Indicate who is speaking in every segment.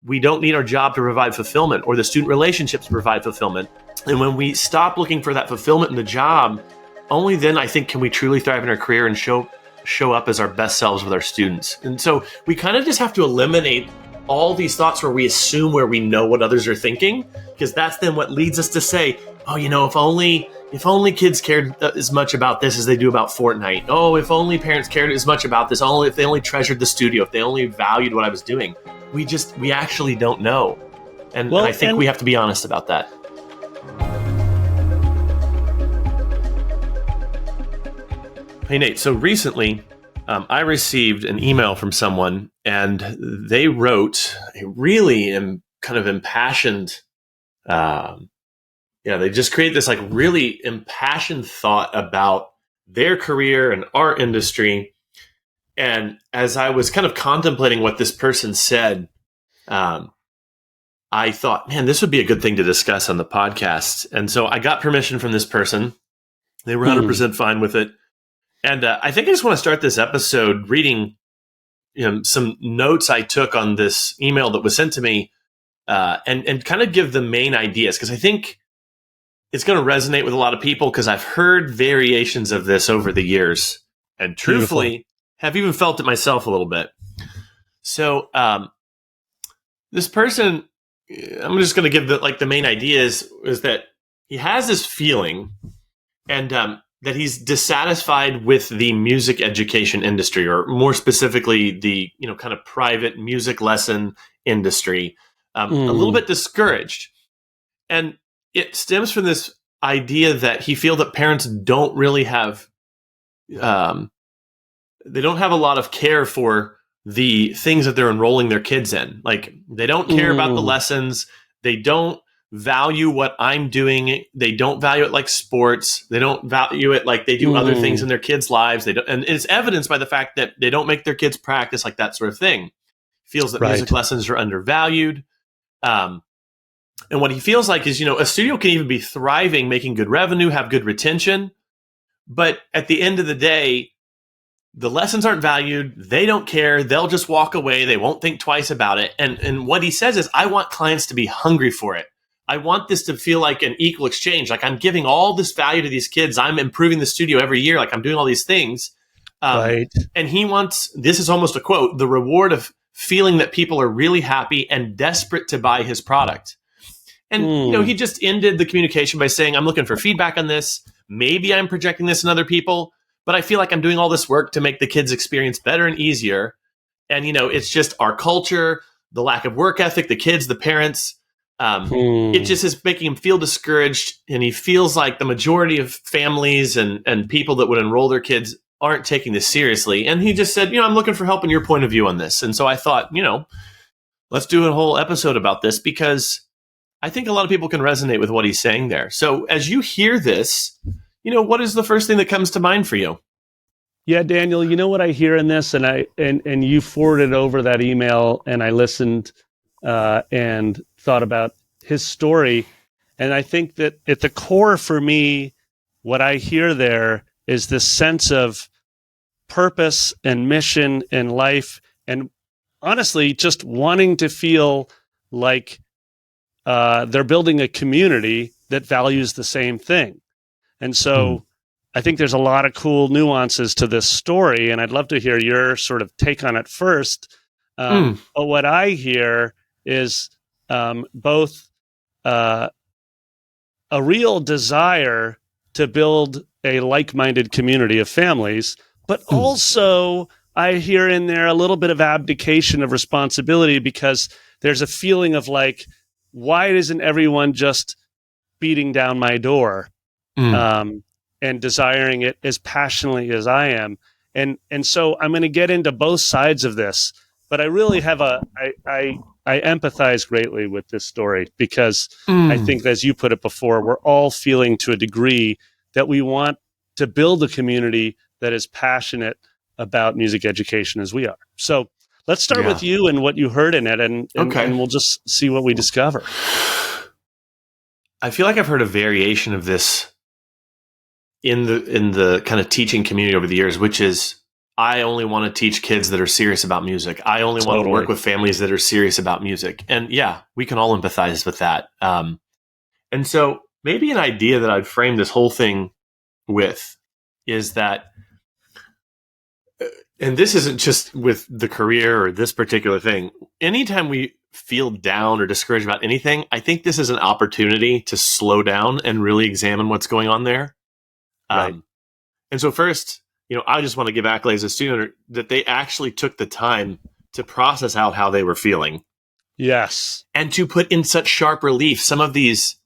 Speaker 1: we don't need our job to provide fulfillment or the student relationships to provide fulfillment. And when we stop looking for that fulfillment in the job, only then I think can we truly thrive in our career and show up as our best selves with our students. And so we kind of just have to eliminate all these thoughts where we assume where we know what others are thinking, because that's then what leads us to say, oh, if only kids cared as much about this as they do about Fortnite. Oh, if only parents cared as much about this, if they only treasured the studio, if they only valued what I was doing. We actually don't know. And I think we have to be honest about that. Hey, Nate, so recently I received an email from someone, and they wrote a really kind of impassioned, they just created this like really impassioned thought about their career and our industry. And as I was kind of contemplating what this person said, I thought, man, this would be a good thing to discuss on the podcast. And so I got permission from this person. They were 100% fine with it. And I think I just want to start this episode reading some notes I took on this email that was sent to me and kind of give the main ideas, because I think it's going to resonate with a lot of people, because I've heard variations of this over the years and truthfully have even felt it myself a little bit. So this person, I'm just going to give the main ideas, is that he has this feeling and that he's dissatisfied with the music education industry, or more specifically, the kind of private music lesson industry. A little bit discouraged, and it stems from this idea that he feels that parents don't really have, they don't have a lot of care for the things that they're enrolling their kids in. Like, they don't care about the lessons. They don't value what I'm doing. They don't value it like sports. They don't value it like they do other things in their kids' lives. They don't, and it's evidenced by the fact that they don't make their kids practice like that sort of thing. Feels that music lessons are undervalued. And what he feels like is, a studio can even be thriving, making good revenue, have good retention. But at the end of the day, the lessons aren't valued. They don't care. They'll just walk away. They won't think twice about it. And what he says is, I want clients to be hungry for it. I want this to feel like an equal exchange. Like, I'm giving all this value to these kids. I'm improving the studio every year. Like, I'm doing all these things. And he wants, this is almost a quote, the reward of feeling that people are really happy and desperate to buy his product. And, he just ended the communication by saying, I'm looking for feedback on this. Maybe I'm projecting this on other people, but I feel like I'm doing all this work to make the kids' experience better and easier. And, it's just our culture, the lack of work ethic, the kids, the parents. It just is making him feel discouraged, and he feels like the majority of families and people that would enroll their kids aren't taking this seriously. And he just said, I'm looking for help in your point of view on this. And so I thought, let's do a whole episode about this, because I think a lot of people can resonate with what he's saying there. So as you hear this, what is the first thing that comes to mind for you?
Speaker 2: Yeah, Daniel, what I hear in this, and you forwarded over that email, and I listened and thought about his story. And I think that at the core for me, what I hear there is this sense of purpose and mission in life, and honestly, just wanting to feel like they're building a community that values the same thing. And so I think there's a lot of cool nuances to this story, and I'd love to hear your sort of take on it first. But what I hear is both a real desire to build a like-minded community of families, but also I hear in there a little bit of abdication of responsibility, because there's a feeling of like, why isn't everyone just beating down my door and desiring it as passionately as I am? And so I'm going to get into both sides of this, but I really have I empathize greatly with this story, because I think, as you put it before, we're all feeling to a degree that we want to build a community that is passionate about music education as we are. So let's start with you and what you heard in it, and we'll just see what we discover.
Speaker 1: I feel like I've heard a variation of this in the kind of teaching community over the years, which is, I only want to teach kids that are serious about music. I only want to work with families that are serious about music. And yeah, we can all empathize with that. And so maybe an idea that I'd frame this whole thing with is that, and this isn't just with the career or this particular thing, anytime we feel down or discouraged about anything, I think this is an opportunity to slow down and really examine what's going on there.
Speaker 2: Right.
Speaker 1: And so first, I just want to give accolades as a student that they actually took the time to process out how they were feeling.
Speaker 2: Yes.
Speaker 1: And to put in such sharp relief some of these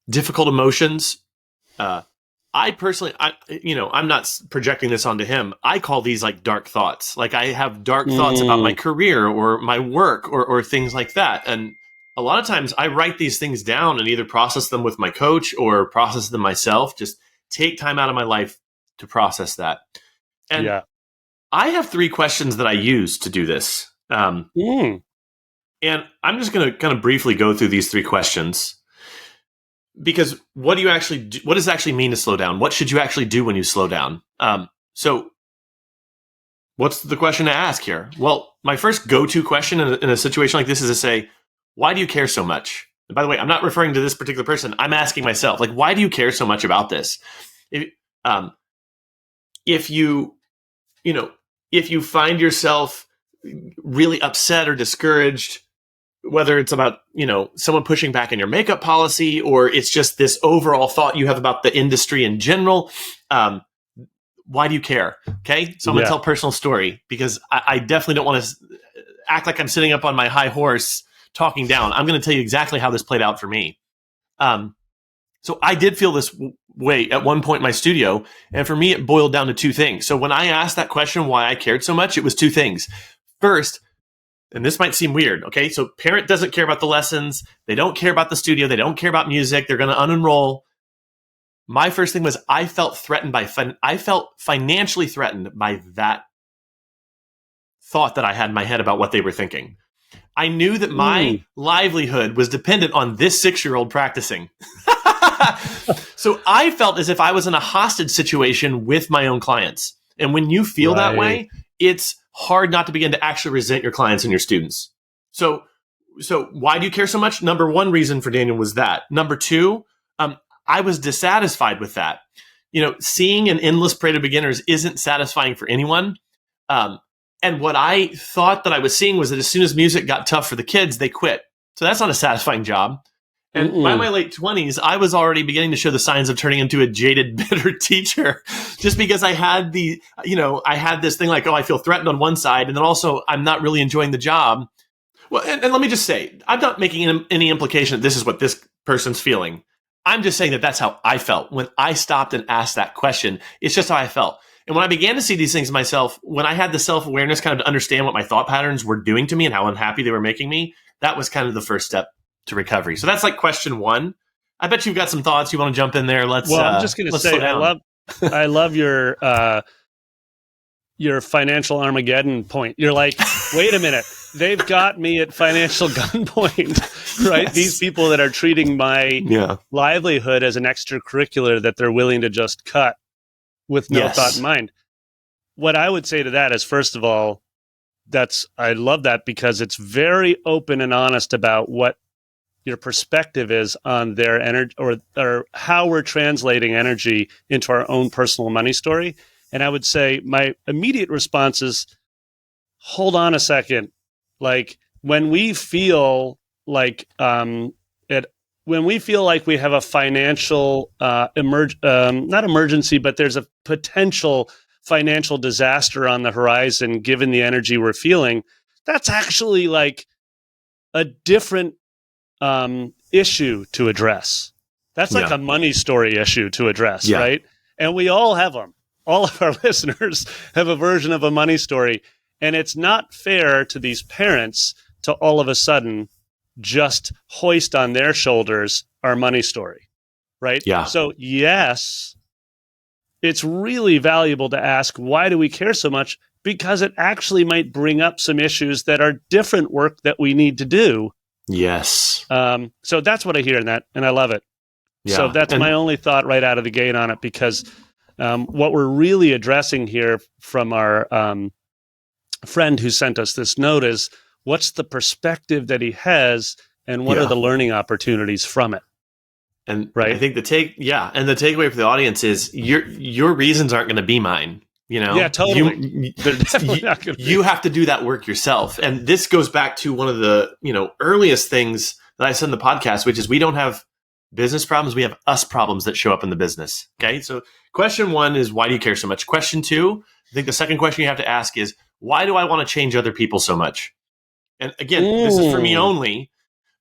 Speaker 1: difficult emotions. I personally, I'm not projecting this onto him. I call these like dark thoughts. Like I have dark thoughts about my career or my work or things like that. And a lot of times I write these things down and either process them with my coach or process them myself. Just take time out of my life to process that. And I have 3 questions that I use to do this. And I'm just going to kind of briefly go through these 3 questions. Because what does it actually mean to slow down? What should you actually do when you slow down? So what's the question to ask here? Well, my first go-to question in a situation like this is to say, why do you care so much? And by the way, I'm not referring to this particular person. I'm asking myself, like, why do you care so much about this? If you find yourself really upset or discouraged, whether it's about, someone pushing back on your makeup policy, or it's just this overall thought you have about the industry in general, why do you care? Okay. So I'm going to tell a personal story because I definitely don't want to act like I'm sitting up on my high horse talking down. I'm going to tell you exactly how this played out for me. So I did feel this way at one point in my studio. And for me, it boiled down to 2 things. So when I asked that question, why I cared so much, it was 2 things. First, and this might seem weird, okay? So parent doesn't care about the lessons. They don't care about the studio. They don't care about music. They're going to unenroll. My first thing was I felt financially threatened by that thought that I had in my head about what they were thinking. I knew that my livelihood was dependent on this 6-year-old practicing. So I felt as if I was in a hostage situation with my own clients. And when you feel that way, it's hard not to begin to actually resent your clients and your students. So why do you care so much? Number 1 reason for Daniel was that. Number 2, I was dissatisfied with that. Seeing an endless parade of beginners isn't satisfying for anyone. And what I thought that I was seeing was that as soon as music got tough for the kids, they quit. So that's not a satisfying job. And by my late 20s, I was already beginning to show the signs of turning into a jaded, bitter teacher, just because I had I had this thing like, I feel threatened on one side, and then also I'm not really enjoying the job. Well, and let me just say, I'm not making any implication that this is what this person's feeling. I'm just saying that that's how I felt when I stopped and asked that question. It's just how I felt. And when I began to see these things myself, when I had the self-awareness kind of to understand what my thought patterns were doing to me and how unhappy they were making me, that was kind of the first step to recovery. So that's like question 1. I bet you've got some thoughts. You want to jump in there? I'm just going to say,
Speaker 2: I love your financial Armageddon point. You're like, wait a minute, they've got me at financial gunpoint, right? Yes. These people that are treating my livelihood as an extracurricular that they're willing to just cut with no thought in mind. What I would say to that is, first of all, I love that because it's very open and honest about what your perspective is on their energy or how we're translating energy into our own personal money story. And I would say my immediate response is, hold on a second. Like when we feel like when we feel like we have a financial not emergency, but there's a potential financial disaster on the horizon, given the energy we're feeling, that's actually like a different issue to address. That's like a money story issue to address, right? And we all have them. All of our listeners have a version of a money story. And it's not fair to these parents to all of a sudden just hoist on their shoulders our money story, right? Yeah. So yes, it's really valuable to ask, why do we care so much? Because it actually might bring up some issues that are different work that we need to do.
Speaker 1: Yes.
Speaker 2: So that's what I hear in that, and I love it. Yeah. So that's my only thought right out of the gate on it, because What we're really addressing here from our friend who sent us this note is what's the perspective that he has and what are the learning opportunities from it?
Speaker 1: And I think the takeaway for the audience is your reasons aren't going to be mine.
Speaker 2: Yeah, totally.
Speaker 1: You have to do that work yourself. And this goes back to one of the, earliest things that I said in the podcast, which is we don't have business problems. We have us problems that show up in the business. Okay. So question 1 is, why do you care so much? Question 2, I think the second question you have to ask is, why do I want to change other people so much? And again, this is for me only.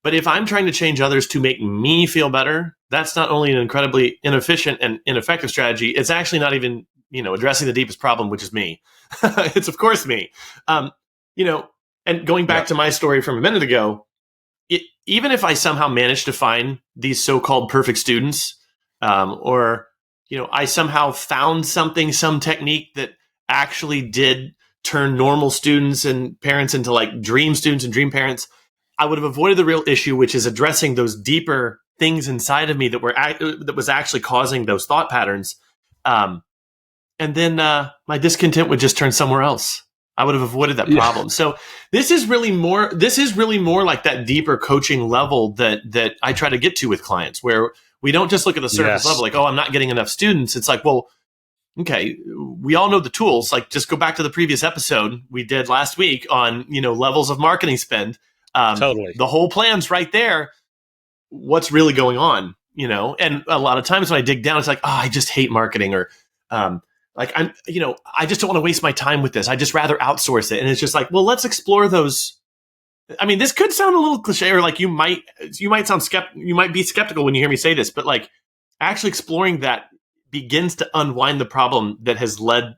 Speaker 1: But if I'm trying to change others to make me feel better, that's not only an incredibly inefficient and ineffective strategy, it's actually not even, addressing the deepest problem, which is me. It's of course me. And going back to my story from a minute ago, even if I somehow managed to find these so-called perfect students, or I somehow found some technique that actually did turn normal students and parents into like dream students and dream parents, I would have avoided the real issue, which is addressing those deeper things inside of me that was actually causing those thought patterns. And then my discontent would just turn somewhere else. I would have avoided that problem. So this is really more like that deeper coaching level that I try to get to with clients, where we don't just look at the surface level, like, oh, I'm not getting enough students. It's like, well, okay, we all know the tools. Like, just go back to the previous episode we did last week on, levels of marketing spend.
Speaker 2: Totally.
Speaker 1: The whole plan's right there. What's really going on, And a lot of times when I dig down, it's like, oh, I just hate marketing, or I just don't want to waste my time with this. I just rather outsource it. And it's just like, well, let's explore those. I mean, this could sound a little cliche, or like you might be skeptical when you hear me say this, but like actually exploring that begins to unwind the problem that has led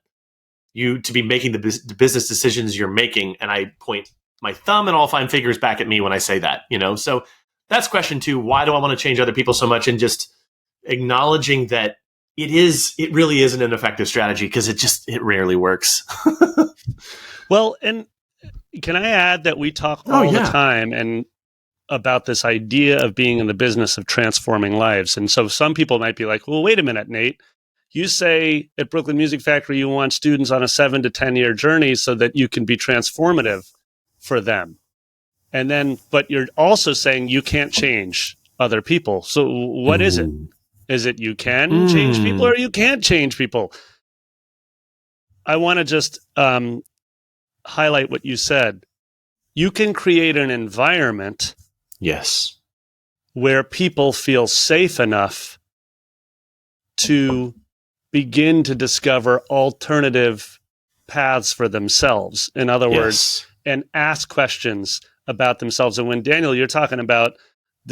Speaker 1: you to be making the business decisions you're making. And I point my thumb and all fine figures back at me when I say that, So that's question 2. Why do I want to change other people so much? And just acknowledging that it really is an ineffective strategy, because it rarely works.
Speaker 2: Well, and can I add that we talk all the time and about this idea of being in the business of transforming lives. And so some people might be like, well, wait a minute, Nate. You say at Brooklyn Music Factory you want students on a 7 to 10 year journey so that you can be transformative for them. And then, but you're also saying you can't change other people. So what is it? Is it you can change people or you can't change people? I want to just highlight what you said. You can create an environment where people feel safe enough to begin to discover alternative paths for themselves. In other words, and ask questions about themselves. And when, Daniel, you're talking about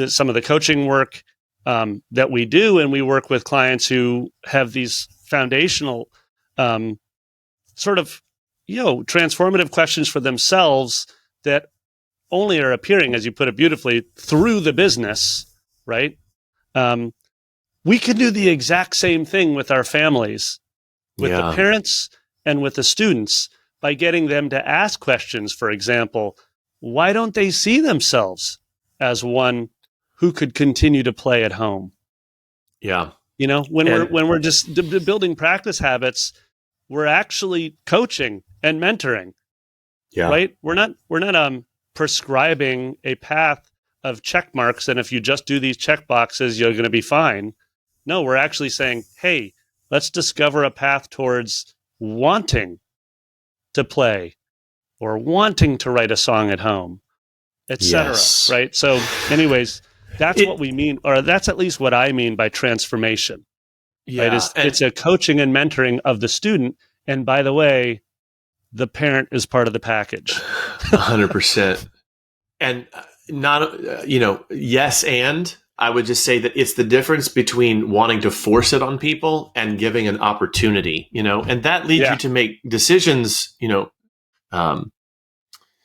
Speaker 2: some of the coaching work that we do, and we work with clients who have these foundational transformative questions for themselves that only are appearing, as you put it beautifully, through the business, right? We can do the exact same thing with our families, with the parents and with the students, by getting them to ask questions. For example, why don't they see themselves as one who could continue to play at home?
Speaker 1: Yeah.
Speaker 2: When we're just building practice habits, we're actually coaching and mentoring. Yeah. Right? We're not prescribing a path of check marks, and if you just do these check boxes, you're going to be fine. No, we're actually saying, hey, let's discover a path towards wanting to play or wanting to write a song at home, etc. Right? So anyways, that's what we mean, or that's at least what I mean by transformation. Yeah. Right? It's a coaching and mentoring of the student. And by the way, the parent is part of the package.
Speaker 1: 100%. And not, yes. And I would just say that it's the difference between wanting to force it on people and giving an opportunity, and that leads you to make decisions,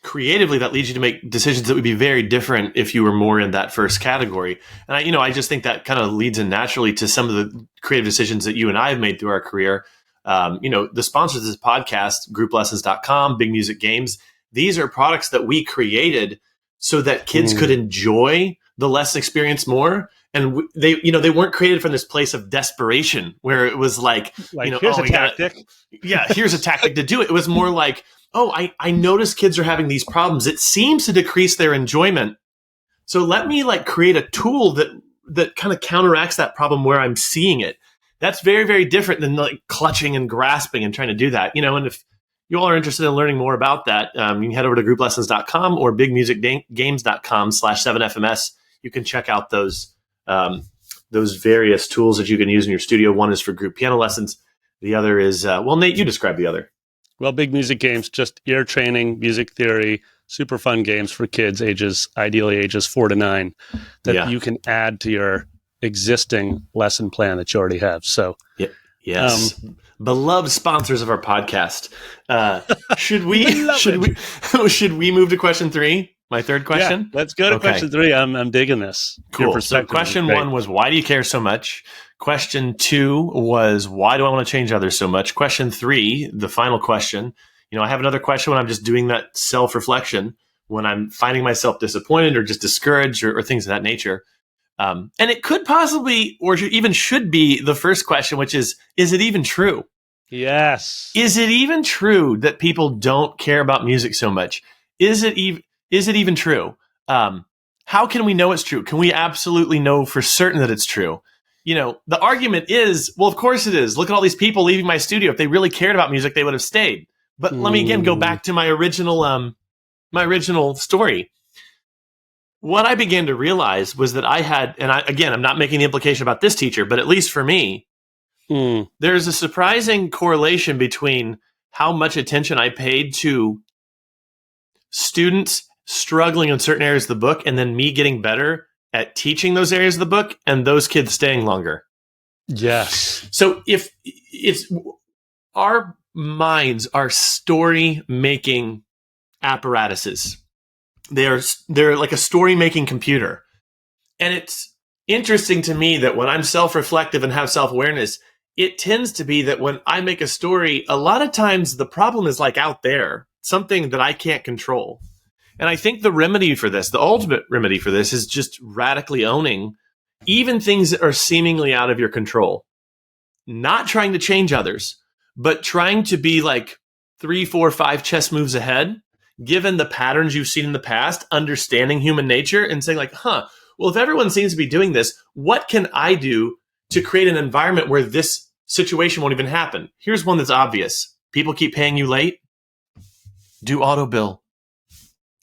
Speaker 1: creatively, that leads you to make decisions that would be very different if you were more in that first category. And I just think that kind of leads in naturally to some of the creative decisions that you and I have made through our career. The sponsors of this podcast, grouplessons.com, Big Music Games, these are products that we created so that kids could enjoy the less experienced more. And they weren't created from this place of desperation where it was like
Speaker 2: here's a tactic.
Speaker 1: Here's a tactic to do it. It was more like, I notice kids are having these problems. It seems to decrease their enjoyment. So let me create a tool that kind of counteracts that problem where I'm seeing it. That's very, very different than clutching and grasping and trying to do that. And if you all are interested in learning more about that, you can head over to grouplessons.com or bigmusicgames.com/7FMS. You can check out those various tools that you can use in your studio. One is for group piano lessons. The other is, Nate, you describe the other.
Speaker 2: Well, Big Music Games, just ear training, music theory, super fun games for kids ideally ages 4 to 9 that you can add to your existing lesson plan that you already have. So,
Speaker 1: yes. Beloved sponsors of our podcast. Should we move to question 3? My third question?
Speaker 2: Yeah, let's go to question 3. I'm digging this.
Speaker 1: Cool. So question 1 was, why do you care so much? Question 2 was, why do I want to change others so much? Question 3, the final question, I have another question when I'm just doing that self-reflection, when I'm finding myself disappointed or just discouraged or things of that nature. And it could possibly, or even should be, the first question, which is it even true?
Speaker 2: Yes.
Speaker 1: Is it even true that people don't care about music so much? Is it even true? How can we know it's true? Can we absolutely know for certain that it's true? The argument is, well, of course it is. Look at all these people leaving my studio. If they really cared about music, they would have stayed. But let me again go back to my original story. What I began to realize was that I had, and I'm not making the implication about this teacher, but at least for me, there's a surprising correlation between how much attention I paid to students struggling in certain areas of the book and then me getting better at teaching those areas of the book and those kids staying longer.
Speaker 2: Yes.
Speaker 1: So if it's our minds are story-making apparatuses. They're like a story-making computer. And it's interesting to me that when I'm self-reflective and have self-awareness, it tends to be that when I make a story, a lot of times the problem is out there, something that I can't control. And I think the remedy for this, the ultimate remedy for this, is just radically owning even things that are seemingly out of your control. Not trying to change others, but trying to be 3, 4, 5 chess moves ahead, given the patterns you've seen in the past, understanding human nature and saying well, if everyone seems to be doing this, what can I do to create an environment where this situation won't even happen? Here's one that's obvious. People keep paying you late. Do auto bill.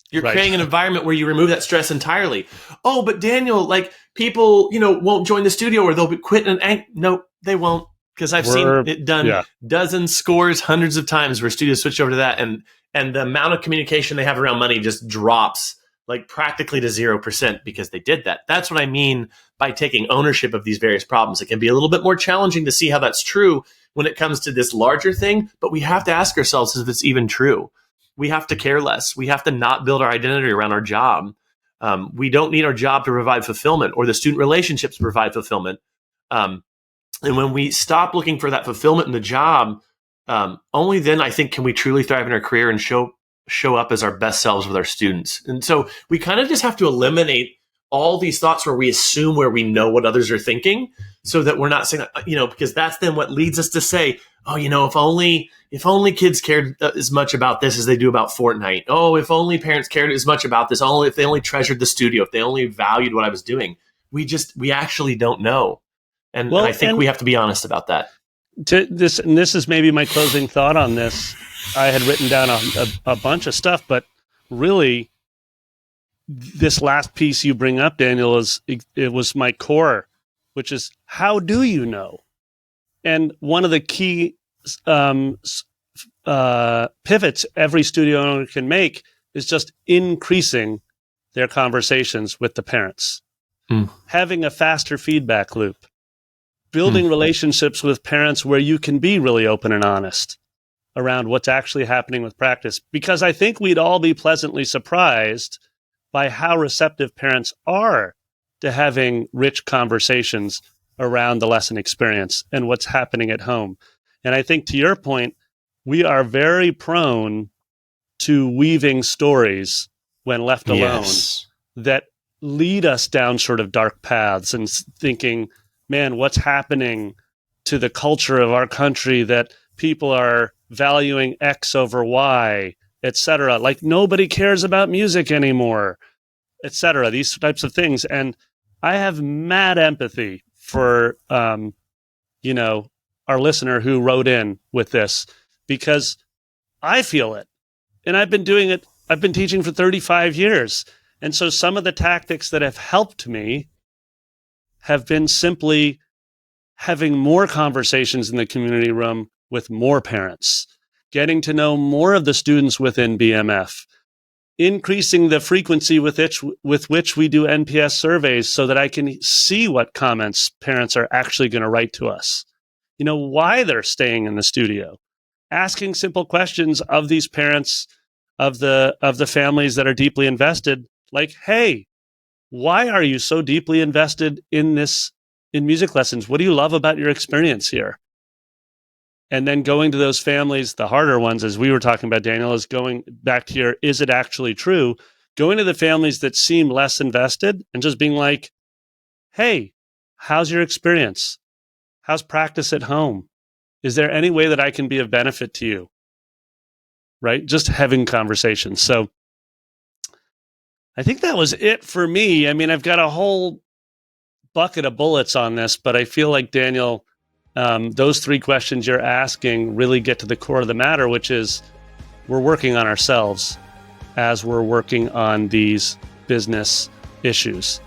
Speaker 1: You're creating an environment where you remove that stress entirely. Oh, but Daniel, people, won't join the studio or they'll be quitting. No, they won't. Because I've seen it done dozens, scores, hundreds of times where studios switch over to that, and the amount of communication they have around money just drops practically to 0% because they did that. That's what I mean by taking ownership of these various problems. It can be a little bit more challenging to see how that's true when it comes to this larger thing, but we have to ask ourselves if it's even true. We have to care less. We have to not build our identity around our job. We don't need our job to provide fulfillment or the student relationships to provide fulfillment. And when we stop looking for that fulfillment in the job, only then I think can we truly thrive in our career and show up as our best selves with our students. And so we kind of just have to eliminate all these thoughts where we assume where we know what others are thinking, so that we're not saying, because that's then what leads us to say, oh, if only kids cared as much about this as they do about Fortnite. Oh, if only parents cared as much about this. If they only treasured the studio, if they only valued what I was doing. We actually don't know. And I think we have to be honest about that.
Speaker 2: This is maybe my closing thought on this. I had written down a bunch of stuff, but really, this last piece you bring up, Daniel, it was my core, which is, how do you know? And one of the key pivots every studio owner can make is just increasing their conversations with the parents, having a faster feedback loop, building relationships with parents where you can be really open and honest around what's actually happening with practice. Because I think we'd all be pleasantly surprised by how receptive parents are to having rich conversations around the lesson experience and what's happening at home. And I think, to your point, we are very prone to weaving stories when left alone that lead us down sort of dark paths and thinking, man, what's happening to the culture of our country that people are valuing X over Y, etc. Like nobody cares about music anymore, etc. These types of things. And I have mad empathy for, our listener who wrote in with this, because I feel it. And I've been doing it. I've been teaching for 35 years. And so some of the tactics that have helped me have been simply having more conversations in the community room with more parents, getting to know more of the students within BMF, increasing the frequency with which we do NPS surveys so that I can see what comments parents are actually going to write to us, why they're staying in the studio, asking simple questions of these parents, of the families that are deeply invested, like, hey, why are you so deeply invested in music lessons? What do you love about your experience here? And then going to those families, the harder ones, as we were talking about, Daniel, is going back to your, is it actually true? Going to the families that seem less invested and just being like, hey, how's your experience? How's practice at home? Is there any way that I can be of benefit to you? Right? Just having conversations. So I think that was it for me. I mean, I've got a whole bucket of bullets on this, but I feel like, Daniel, those three questions you're asking really get to the core of the matter, which is we're working on ourselves as we're working on these business issues.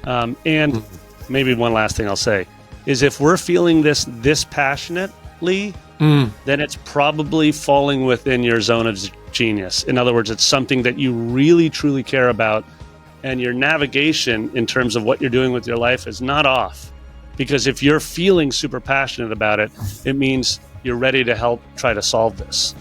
Speaker 2: And maybe one last thing I'll say is if we're feeling this passionately, then it's probably falling within your zone of genius. In other words, it's something that you really, truly care about, and your navigation in terms of what you're doing with your life is not off. Because if you're feeling super passionate about it, it means you're ready to help try to solve this.